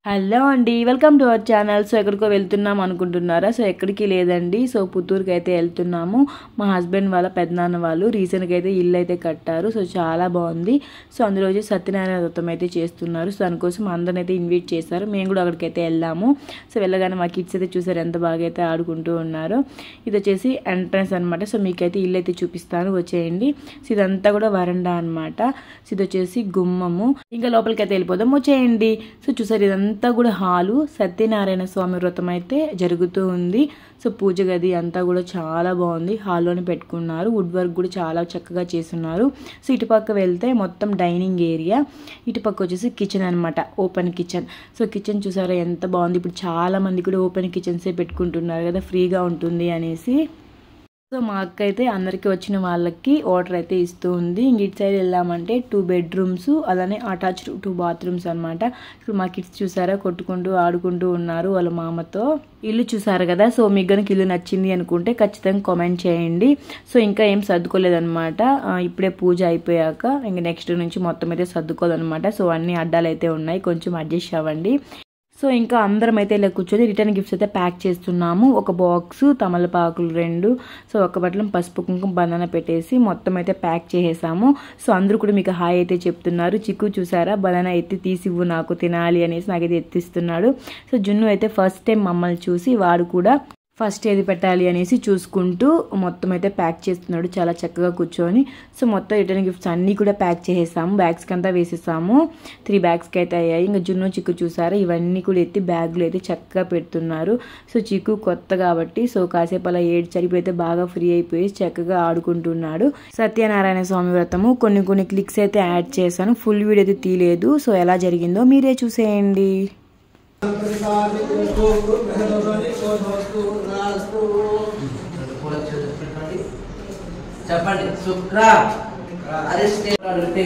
Hello అండి, welcome to our channel. So ఎక్కడికో వెళ్తున్నాం అనుకుంటున్నారా? సో ఎక్కడికి లేదండి. సో పుత్తూరుకి అయితే వెళ్తున్నాము. మా హస్బెండ్ వాళ్ళ పెద్దనాన్న వాళ్ళు రీసెంట్గా అయితే ఇల్లు అయితే కట్టారు. సో చాలా బాగుంది. సో అందులో వచ్చి సత్యనారాయణ వ్రతం అయితే చేస్తున్నారు. సో దానికోసం అందరిని అయితే ఇన్వైట్ చేశారు. మేము కూడా అక్కడికైతే వెళ్ళాము. సో వెళ్ళగానే మా కిడ్స్ అయితే చూసారు ఎంత బాగా అయితే ఆడుకుంటూ ఉన్నారు. ఇది వచ్చేసి ఎంట్రన్స్ అనమాట. సో మీకైతే ఇల్లు అయితే చూపిస్తాను, వచ్చేయండి. సో ఇదంతా కూడా వరండా అనమాట. సో ఇది వచ్చేసి గుమ్మము. ఇంకా లోపలికి అయితే వెళ్ళిపోదాం, వచ్చేయండి. సో చూసారు ఇదంతా కూడా హాలు. సత్యనారాయణ స్వామి వ్రతం అయితే జరుగుతూ ఉంది. సో పూజ గది అంతా కూడా చాలా బాగుంది. హాల్లోనే పెట్టుకున్నారు. వుడ్ వర్క్ కూడా చాలా చక్కగా చేస్తున్నారు. సో ఇటుపక్క వెళ్తే మొత్తం డైనింగ్ ఏరియా, ఇటుపక్క వచ్చేసి కిచెన్ అనమాట, ఓపెన్ కిచెన్. సో కిచెన్ చూసారా ఎంత బాగుంది. ఇప్పుడు చాలా మంది కూడా ఓపెన్ కిచెన్సే పెట్టుకుంటున్నారు కదా, ఫ్రీగా ఉంటుంది అనేసి. సో మా అక్క అయితే అందరికీ వచ్చిన వాళ్ళకి ఆర్డర్ అయితే ఇస్తూ ఉంది. ఇటు సైడ్ వెళ్ళామంటే 2 బెడ్రూమ్స్, అలానే అటాచ్డ్ 2 బాత్రూమ్స్ అనమాట. ఇప్పుడు మా కిడ్స్ చూసారా కొట్టుకుంటూ ఆడుకుంటూ ఉన్నారు వాళ్ళ మామతో. ఇల్లు చూసారు కదా. సో మీకు కనుక ఇల్లు నచ్చింది అనుకుంటే ఖచ్చితంగా కామెంట్ చేయండి. సో ఇంకా ఏం సర్దుకోలేదనమాట. ఇప్పుడే పూజ అయిపోయాక ఇంకా నెక్స్ట్ నుంచి మొత్తం అయితే సర్దుకోదనమాట. సో అన్ని అడ్డాలు అయితే ఉన్నాయి, కొంచెం అడ్జస్ట్ అవ్వండి. సో ఇంకా అందరం అయితే ఇలా కూర్చొని రిటర్న్ గిఫ్ట్స్ అయితే ప్యాక్ చేస్తున్నాము. ఒక బాక్స్ తమలపాకులు 2, సో ఒక బట్టలు పసుపు కుంకుమ బనానా పెట్టేసి మొత్తం అయితే ప్యాక్ చేసేసాము. సో అందరూ కూడా మీకు హాయ్ అయితే చెప్తున్నారు. చిక్కు చూసారా బనానా ఎత్తి తీసివ్వు నాకు తినాలి అనేసి నాకైతే ఎత్తిస్తున్నాడు. సో జున్ను అయితే ఫస్ట్ టైం మమ్మల్ని చూసి వాడు కూడా ఫస్ట్ ఏది పెట్టాలి అనేసి చూసుకుంటూ మొత్తం అయితే ప్యాక్ చేస్తున్నాడు చాలా చక్కగా కూర్చొని. సో మొత్తం రిటర్న్ గిఫ్ట్స్ అన్నీ కూడా ప్యాక్ చేసేసాము. బ్యాగ్స్కి అంతా వేసేసాము. 3 బ్యాగ్స్కి అయితే అయ్యాయి. ఇంకా జున్ను చిక్కు చూసారా ఇవన్నీ కూడా ఎత్తి బ్యాగులు అయితే చక్కగా పెడుతున్నారు. సో చిక్కు కొత్త కాబట్టి సో కాసేపు అలా ఏడ్చారు. ఇప్పుడైతే బాగా ఫ్రీ అయిపోయి చక్కగా ఆడుకుంటున్నాడు. సత్యనారాయణ స్వామి వ్రతము కొన్ని క్లిక్స్ అయితే యాడ్ చేశాను. ఫుల్ వీడియో అయితే తీయలేదు. సో ఎలా జరిగిందో మీరే చూసేయండి. చెప్పండి. శుక్ర అడిగితే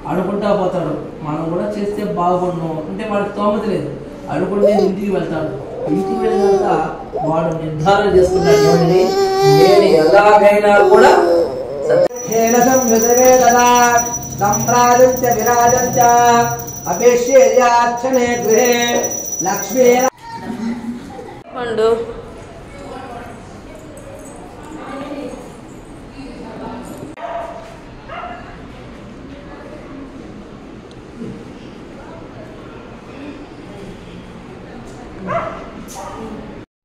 అడుకుంటా పోతాడు. మనం కూడా చేస్తే బాగుండు అంటే వాడికి తోమత లేదు. అడుగుంటే ఇంటికి వెళ్తాడు. ఇంటికి వెళ్ళినాక వాడు నిర్ధారణ చేసుకున్నాడు, నేను ఎలాగైనా కూడా అభిషేర్యార్చనే గృహే లక్ష్మీ పండు.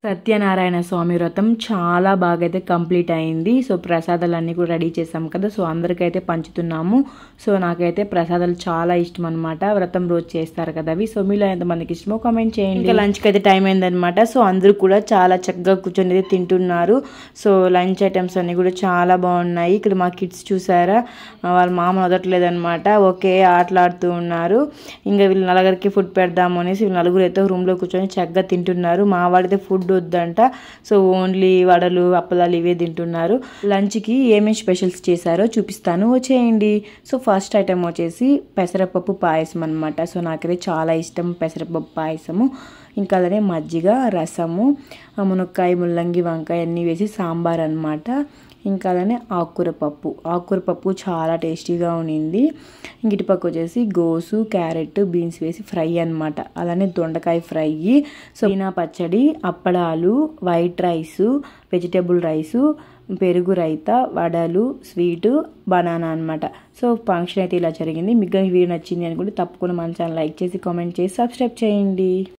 సత్యనారాయణ స్వామి వ్రతం చాలా బాగా అయితే కంప్లీట్ అయింది. సో ప్రసాదాలన్నీ కూడా రెడీ చేసాం కదా. సో అందరికైతే పంచుతున్నాము. సో నాకైతే ప్రసాదాలు చాలా ఇష్టం అనమాట. వ్రతం రోజు చేస్తారు కదా అవి. సో మీలో ఎంతమందికి ఇష్టమో కామెంట్ చేయండి. ఇంకా లంచ్కి అయితే టైం అయిందనమాట. సో అందరూ కూడా చాలా చక్కగా కూర్చొని అయితే తింటున్నారు. సో లంచ్ ఐటమ్స్ అన్నీ కూడా చాలా బాగున్నాయి. ఇక్కడ మా కిడ్స్ చూసారా వాళ్ళ మామ వదలట్లేదనమాట. ఒకే ఆటలాడుతూ ఉన్నారు. ఇంకా వీళ్ళు నలుగురికి ఫుడ్ పెడదాము అనేసి వీళ్ళు నలుగురు అయితే రూమ్లో కూర్చొని చక్కగా తింటున్నారు. మా వాడితే ఫుడ్ వద్దంట. సో ఓన్లీ వడలు అప్పలాలు ఇవే తింటున్నారు. లంచ్కి ఏమేమి స్పెషల్స్ చేశారో చూపిస్తాను, వచ్చేయండి. సో ఫస్ట్ ఐటమ్ వచ్చేసి పెసరపప్పు పాయసం అనమాట. సో నాకైతే చాలా ఇష్టం పెసరపప్పు పాయసము. ఇంకా అలానే మజ్జిగ, రసము, మునక్కాయ, ముల్లంగి, వంకాయ అన్నీ వేసి సాంబార్ అనమాట. ఇంకా అలానే ఆకుకూర పప్పు చాలా టేస్టీగా ఉండింది. ఇంక ఇటుపక్క వచ్చేసి గోసు, క్యారెట్, బీన్స్ వేసి ఫ్రై అనమాట. అలానే దొండకాయ ఫ్రై, సోనా పచ్చడి, అప్పడాలు, వైట్ రైసు, వెజిటేబుల్ రైసు, పెరుగు రైతా, వడలు, స్వీటు, బనానా అనమాట. సో ఫంక్షన్ అయితే ఇలా జరిగింది. మీకు వీడియో నచ్చింది అనుకుంటే తప్పకుండా మన ఛానల్ లైక్ చేసి కామెంట్ చేసి సబ్స్క్రైబ్ చేయండి.